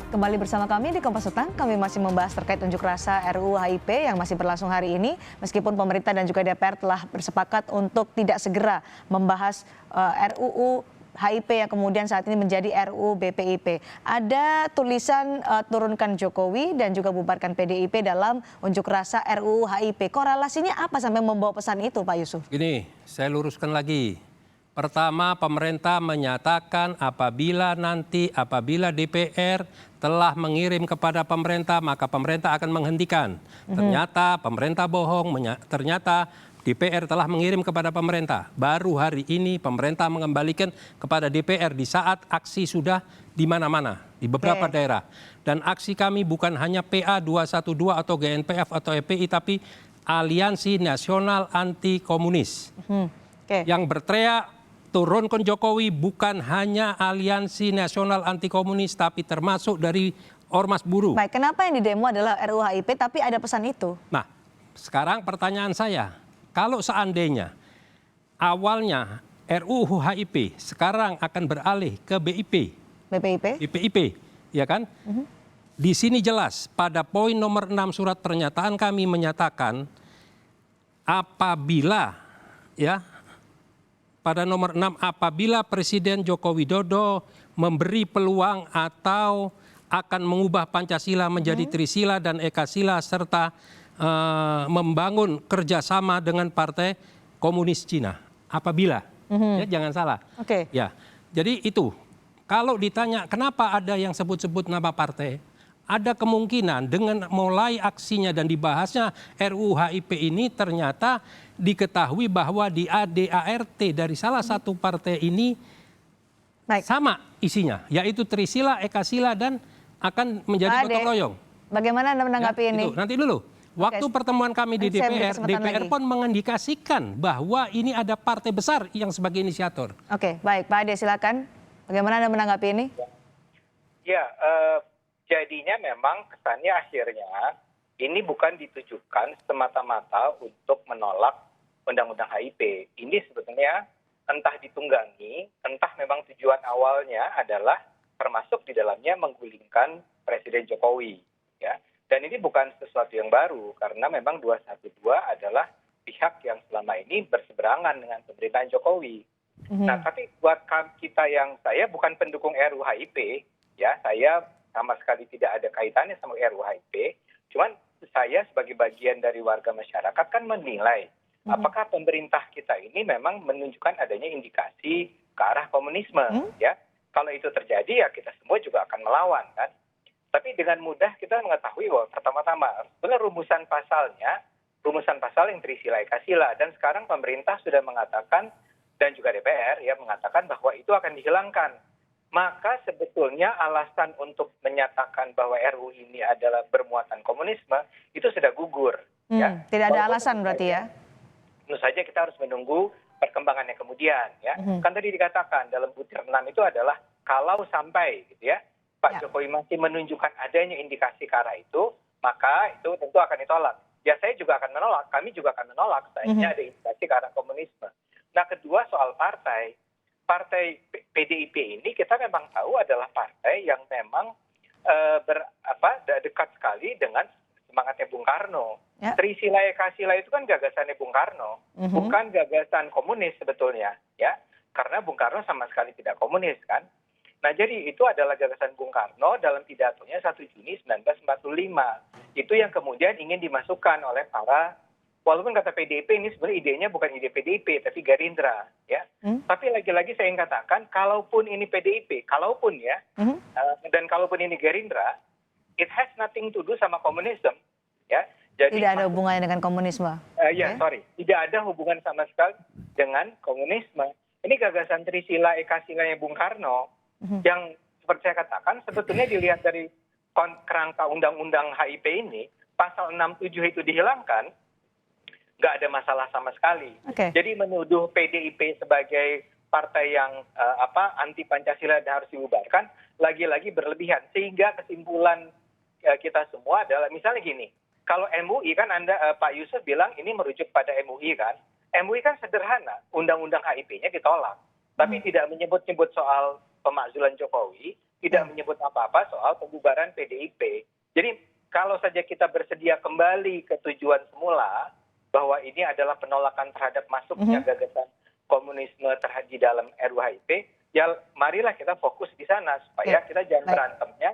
Kembali bersama kami di Kompas Petang, kami masih membahas terkait unjuk rasa RUU HIP yang masih berlangsung hari ini. Meskipun pemerintah dan juga DPR telah bersepakat untuk tidak segera membahas RUU HIP yang kemudian saat ini menjadi RUU BPIP. Ada tulisan turunkan Jokowi dan juga bubarkan PDIP dalam unjuk rasa RUU HIP. Korelasinya apa sampai membawa pesan itu, Pak Yusuf? Gini, saya luruskan lagi. Pertama, pemerintah menyatakan apabila DPR telah mengirim kepada pemerintah, maka pemerintah akan menghentikan. Ternyata pemerintah bohong, ternyata DPR telah mengirim kepada pemerintah. Baru hari ini pemerintah mengembalikan kepada DPR di saat aksi sudah di mana-mana, di beberapa daerah. Dan aksi kami bukan hanya PA 212 atau GNPF atau EPI, tapi Aliansi Nasional Anti Komunis. Yang berteriak turunkan Jokowi bukan hanya Aliansi Nasional Anti Komunis, tapi termasuk dari Ormas Buruh. Baik, kenapa yang didemo adalah RUU HIP tapi ada pesan itu? Nah, sekarang pertanyaan saya, kalau seandainya awalnya RUU HIP sekarang akan beralih ke BPIP, ya kan? Di sini jelas pada poin nomor 6 surat pernyataan kami menyatakan apabila pada nomor 6, apabila Presiden Joko Widodo memberi peluang atau akan mengubah Pancasila menjadi Trisila dan Ekasila serta membangun kerjasama dengan Partai Komunis Cina. Apabila, ya jangan salah. Ya, jadi itu. Kalau ditanya kenapa ada yang sebut-sebut nama partai, ada kemungkinan dengan mulai aksinya dan dibahasnya RUU HIP ini ternyata diketahui bahwa di ADART dari salah satu partai ini sama isinya, yaitu Trisila, Ekasila dan akan menjadi gotong royong. Bagaimana Anda menanggapi ini? Itu, nanti dulu. Waktu pertemuan kami di DPR pun mengindikasikan bahwa ini ada partai besar yang sebagai inisiator. Oke, baik Pak Ade silakan. Bagaimana Anda menanggapi ini? Ya, jadinya memang kesannya akhirnya ini bukan ditujukan semata-mata untuk menolak Undang-Undang HIP. Ini sebetulnya entah ditunggangi, entah memang tujuan awalnya adalah termasuk di dalamnya menggulingkan Presiden Jokowi. Ya. Dan ini bukan sesuatu yang baru karena memang 212 adalah pihak yang selama ini berseberangan dengan pemerintahan Jokowi. Nah, tapi buat kita saya bukan pendukung RUU HIP, ya, saya sama sekali tidak ada kaitannya sama RUU HIP. Cuman saya sebagai bagian dari warga masyarakat kan menilai apakah pemerintah kita ini memang menunjukkan adanya indikasi ke arah komunisme, ya. Kalau itu terjadi ya kita semua juga akan melawan kan. Tapi dengan mudah kita mengetahui bahwa pertama-tama sebenarnya rumusan pasal yang Trisila Ekasila dan sekarang pemerintah sudah mengatakan dan juga DPR ya mengatakan bahwa itu akan dihilangkan. Maka sebetulnya alasan untuk menyatakan bahwa RUU ini adalah bermuatan komunisme itu sudah gugur. Ya. Tidak ada alasan berarti ya? Tentu saja kita harus menunggu perkembangannya kemudian. Ya. Kan tadi dikatakan dalam butir 6 itu adalah kalau sampai gitu ya, Pak Jokowi masih menunjukkan adanya indikasi ke arah itu, maka itu tentu akan ditolak. Ya saya juga akan menolak, kami juga akan menolak seandainya ada indikasi ke arah komunisme. Nah kedua soal partai PDIP ini kita memang tahu adalah partai yang memang dekat sekali dengan semangatnya Bung Karno. Trisila Ekasila itu kan gagasannya Bung Karno, bukan gagasan komunis sebetulnya, ya. Karena Bung Karno sama sekali tidak komunis kan. Nah jadi itu adalah gagasan Bung Karno dalam pidatonya 1 Juni 1945. Itu yang kemudian ingin dimasukkan oleh walaupun kata PDIP ini sebenarnya idenya bukan ide PDIP tapi Gerindra, ya. Tapi lagi-lagi saya ingin katakan, kalaupun ini PDIP, kalaupun ya, dan kalaupun ini Gerindra, it has nothing to do sama komunisme, ya. Jadi tidak ada hubungannya dengan komunisme. Tidak ada hubungan sama sekali dengan komunisme. Ini gagasan Trisila Ekasilanya Bung Karno yang seperti saya katakan sebetulnya dilihat dari kerangka undang-undang HIP ini, pasal 67 itu dihilangkan. Nggak ada masalah sama sekali. Jadi menuduh PDIP sebagai partai yang anti Pancasila dan harus dibubarkan, lagi-lagi berlebihan. Sehingga kesimpulan kita semua adalah misalnya gini, kalau MUI kan Pak Yusuf bilang ini merujuk pada MUI kan. MUI kan sederhana, undang-undang HIP-nya ditolak. Tapi tidak menyebut-nyebut soal pemakzulan Jokowi, tidak menyebut apa-apa soal pembubaran PDIP. Jadi kalau saja kita bersedia kembali ke tujuan semula, bahwa ini adalah penolakan terhadap masuknya gagasan komunisme terhadap di dalam RUHIP, ya marilah kita fokus di sana supaya kita jangan berantemnya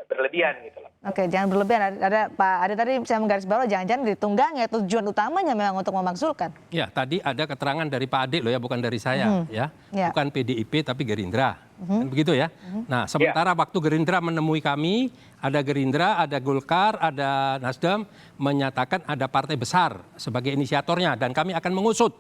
berlebihan gitu loh. Oke, jangan berlebihan. Ada Pak Ade tadi saya menggarisbawahi jangan-jangan ditunggangi tujuan utamanya memang untuk memakzulkan. Ya, tadi ada keterangan dari Pak Ade loh ya, bukan dari saya ya. Bukan PDIP tapi Gerindra. Kan begitu ya. Nah, sementara waktu Gerindra menemui kami, ada Gerindra, ada Golkar, ada Nasdem menyatakan ada partai besar sebagai inisiatornya dan kami akan mengusut.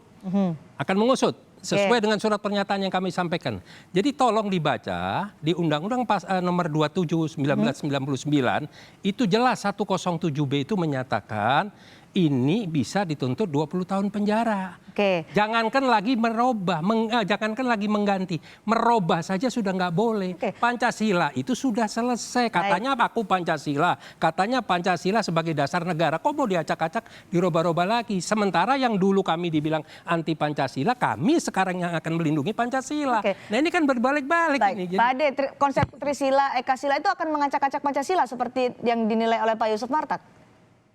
Akan mengusut sesuai dengan surat pernyataan yang kami sampaikan. Jadi tolong dibaca di Undang-Undang nomor 27 1999 itu jelas 107B itu menyatakan ini bisa dituntut 20 tahun penjara. Oke. Jangankan lagi merubah, jangankan lagi mengganti, merubah saja sudah nggak boleh. Pancasila itu sudah selesai. Katanya aku Pancasila, katanya Pancasila sebagai dasar negara. Kok mau diacak-acak, dirubah-rubah lagi? Sementara yang dulu kami dibilang anti Pancasila, kami sekarang yang akan melindungi Pancasila. Nah ini kan berbalik-balik ini. Pak Ade, konsep Trisila, Ekasila itu akan mengacak-acak Pancasila seperti yang dinilai oleh Pak Yusuf Martak?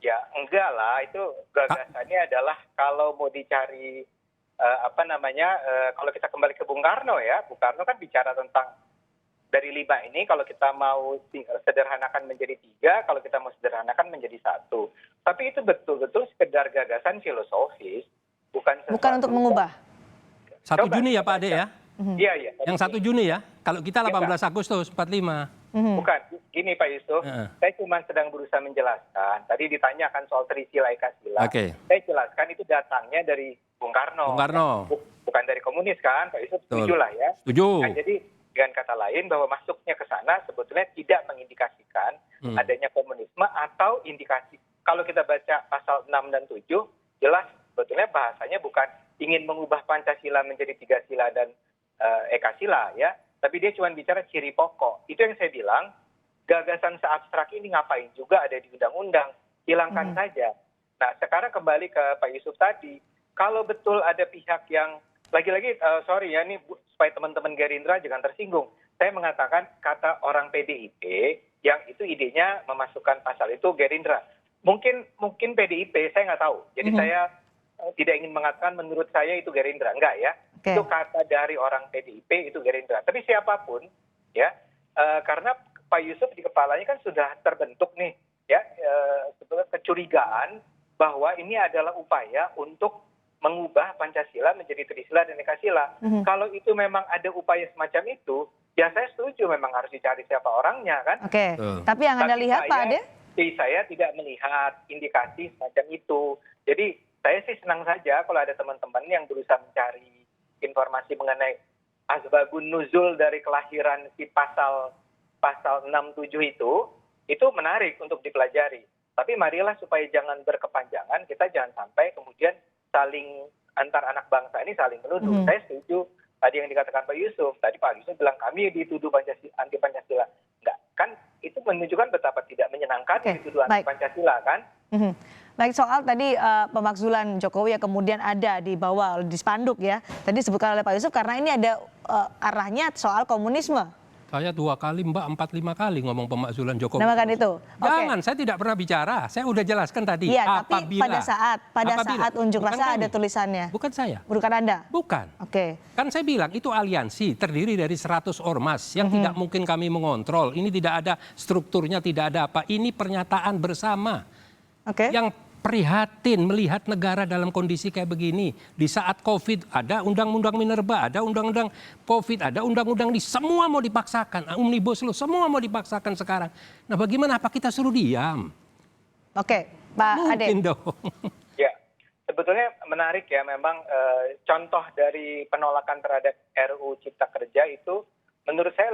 Ya enggak lah, itu gagasannya adalah kalau mau dicari kalau kita kembali ke Bung Karno ya, Bung Karno kan bicara tentang dari 5 ini kalau kita mau sederhanakan menjadi 3, kalau kita mau sederhanakan menjadi 1. Tapi itu betul-betul sekedar gagasan filosofis, bukan untuk mengubah. 1 Juni ya Pak Ade ya? Iya. Yang 1 Juni ya? Kalau kita 18 Agustus 45. Bukan, gini Pak Yusuf, saya cuma sedang berusaha menjelaskan. Tadi ditanyakan soal Trisila Ekasila. Saya jelaskan itu datangnya dari Bung Karno. Bukan dari komunis kan, Pak Yusuf setuju lah ya. Setuju. Nah, jadi dengan kata lain bahwa masuknya ke sana sebetulnya tidak mengindikasikan adanya komunisme atau indikasi. Kalau kita baca pasal 6 dan 7, jelas sebetulnya bahasanya bukan ingin mengubah Pancasila menjadi 3 sila dan Ekasila ya. Tapi dia cuma bicara ciri pokok. Itu yang saya bilang, gagasan seabstrak ini ngapain juga ada di undang-undang. Hilangkan saja. Nah sekarang kembali ke Pak Yusuf tadi. Kalau betul ada pihak yang, lagi-lagi sorry ya, ini supaya teman-teman Gerindra jangan tersinggung. Saya mengatakan kata orang PDIP yang itu idenya memasukkan pasal itu Gerindra. Mungkin PDIP, saya nggak tahu. Jadi saya tidak ingin mengatakan menurut saya itu Gerindra. Enggak ya. Itu kata dari orang PDIP itu Gerindra. Tapi siapapun ya, karena Pak Yusuf di kepalanya kan sudah terbentuk nih ya sebetulnya kecurigaan bahwa ini adalah upaya untuk mengubah Pancasila menjadi Trisila dan Ekasila. Kalau itu memang ada upaya semacam itu, ya saya setuju memang harus dicari siapa orangnya kan. Tapi yang Anda lihat Pak Ade? Saya tidak melihat indikasi semacam itu. Jadi saya sih senang saja kalau ada teman-teman yang berusaha mencari informasi mengenai asbabun nuzul dari kelahiran si pasal 67 itu menarik untuk dipelajari. Tapi marilah supaya jangan berkepanjangan, kita jangan sampai kemudian saling antar anak bangsa ini saling menuduh. Saya setuju tadi yang dikatakan Pak Yusuf. Tadi Pak Yusuf bilang kami dituduh anti Pancasila. Enggak, kan itu menunjukkan betapa tidak menyenangkan dituduh anti Pancasila kan. Baik, soal tadi pemakzulan Jokowi yang kemudian ada di bawah di spanduk ya. Tadi disebutkan oleh Pak Yusuf karena ini ada arahnya soal komunisme. Saya 2 kali, Mbak, 4-5 kali ngomong pemakzulan Jokowi. Namakan itu. Jangan, saya tidak pernah bicara. Saya udah jelaskan tadi. Iya, tapi pada saat unjuk rasa ada tulisannya. Bukan saya. Bukan Anda? Bukan. Kan saya bilang itu aliansi terdiri dari 100 ormas yang tidak mungkin kami mengontrol. Ini tidak ada strukturnya, tidak ada apa. Ini pernyataan bersama. Yang prihatin melihat negara dalam kondisi kayak begini. Di saat COVID ada undang-undang Minerba, ada undang-undang COVID, ada undang-undang semua mau dipaksakan. Omnibus Law, semua mau dipaksakan sekarang. Nah bagaimana, apa kita suruh diam? Pak Ade. Mungkin dong. Ya, sebetulnya menarik ya memang contoh dari penolakan terhadap RUU Cipta Kerja itu menurut saya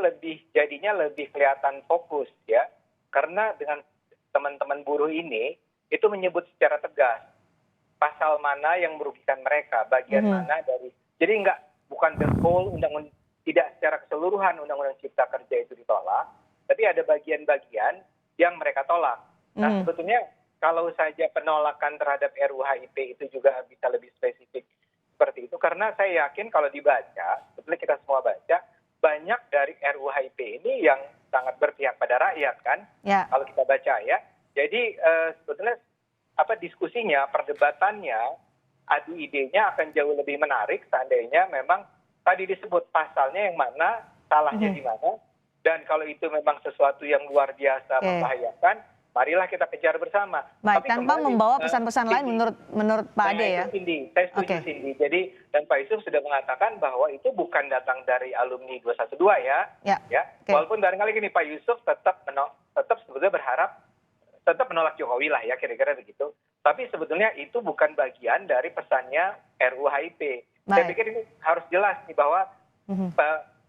jadinya lebih kelihatan fokus ya. Karena dengan teman-teman buruh ini, itu menyebut secara tegas pasal mana yang merugikan mereka, bagian mana dari. Jadi bukan the whole undang-undang, tidak secara keseluruhan undang-undang Cipta Kerja itu ditolak, tapi ada bagian-bagian yang mereka tolak. Nah sebetulnya kalau saja penolakan terhadap RUHIP itu juga bisa lebih spesifik seperti itu, karena saya yakin kalau dibaca, sebetulnya kita semua baca, banyak dari RUU HIP ini yang sangat berpihak pada rakyat kan, Ya. kalau kita baca ya. Jadi sebetulnya diskusinya, perdebatannya, adu idenya akan jauh lebih menarik seandainya memang tadi disebut pasalnya yang mana, salahnya di mana, dan kalau itu memang sesuatu yang luar biasa membahayakan, marilah kita kejar bersama. Baik, Tapi tanpa kembali, membawa pesan-pesan lain menurut Pak Ade ya. itu Cindy, saya setuju Cindy. Jadi dan Pak Yusuf sudah mengatakan bahwa itu bukan datang dari alumni 212 ya. Oke. Walaupun barangkali gini Pak Yusuf tetap sebetulnya berharap tetap menolak Jokowi lah ya, kira-kira begitu. Tapi sebetulnya itu bukan bagian dari pesannya RUU HIP. Saya pikir ini harus jelas nih bahwa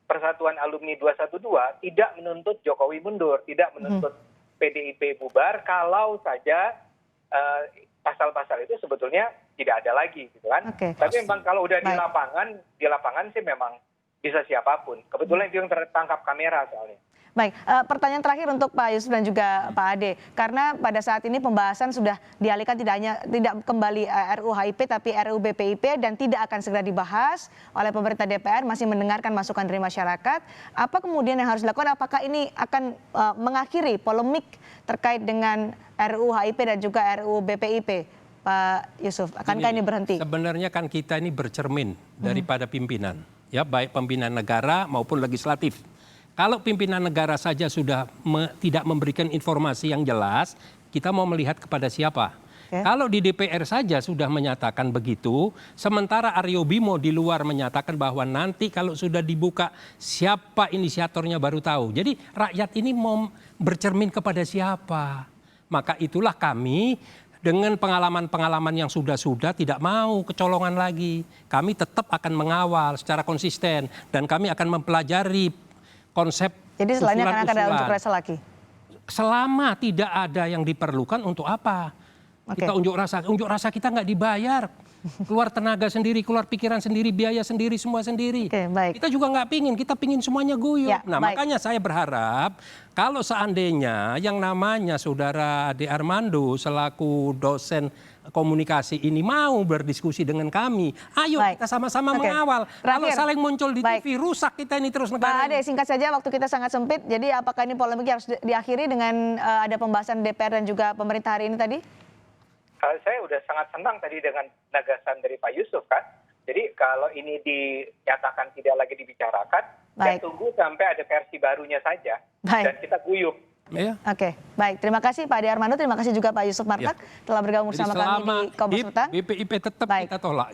Persatuan Alumni 212 tidak menuntut Jokowi mundur, tidak menuntut PDIP bubar kalau saja pasal-pasal itu sebetulnya tidak ada lagi gitu kan. Tapi memang kalau udah di lapangan sih memang bisa siapapun. Kebetulan itu yang tertangkap kamera soalnya. Baik, pertanyaan terakhir untuk Pak Yusuf dan juga Pak Ade, karena pada saat ini pembahasan sudah dialihkan tidak kembali RUU HIP tapi RUU BPIP dan tidak akan segera dibahas oleh pemerintah DPR, masih mendengarkan masukan dari masyarakat. Apa kemudian yang harus dilakukan? Apakah ini akan mengakhiri polemik terkait dengan RUU HIP dan juga RUU BPIP? Pak Yusuf, akankah ini berhenti? Sebenarnya kan kita ini bercermin daripada pimpinan, ya baik pimpinan negara maupun legislatif. Kalau pimpinan negara saja sudah tidak memberikan informasi yang jelas, kita mau melihat kepada siapa? Kalau di DPR saja sudah menyatakan begitu, sementara Aryo Bimo di luar menyatakan bahwa nanti kalau sudah dibuka siapa inisiatornya baru tahu. Jadi rakyat ini mau bercermin kepada siapa? Maka itulah kami dengan pengalaman-pengalaman yang sudah tidak mau kecolongan lagi. Kami tetap akan mengawal secara konsisten dan kami akan mempelajari konsep. Jadi selainnya akan ada unjuk rasa lagi? Selama tidak ada yang diperlukan, untuk apa? Kita unjuk rasa kita nggak dibayar. Keluar tenaga sendiri, keluar pikiran sendiri, biaya sendiri, semua sendiri. Kita juga nggak pingin, kita pingin semuanya guyup. Makanya saya berharap kalau seandainya yang namanya Saudara Ade Armando selaku dosen komunikasi ini mau berdiskusi dengan kami, ayo kita sama-sama mengawal. Kalau saling muncul di TV, rusak kita ini terus negara. Pak Ade, singkat saja, waktu kita sangat sempit. Jadi apakah ini polemiknya harus diakhiri dengan ada pembahasan DPR dan juga pemerintah hari ini tadi? Saya udah sangat senang tadi dengan gagasan dari Pak Yusuf kan. Jadi kalau ini dinyatakan tidak lagi dibicarakan, saya tunggu sampai ada versi barunya saja. Dan kita guyup. Baik. Terima kasih Pak Ade Armando, terima kasih juga Pak Yusuf Martak telah bergabung bersama kami di Kompas Petang. BPIP tetap kita tolak.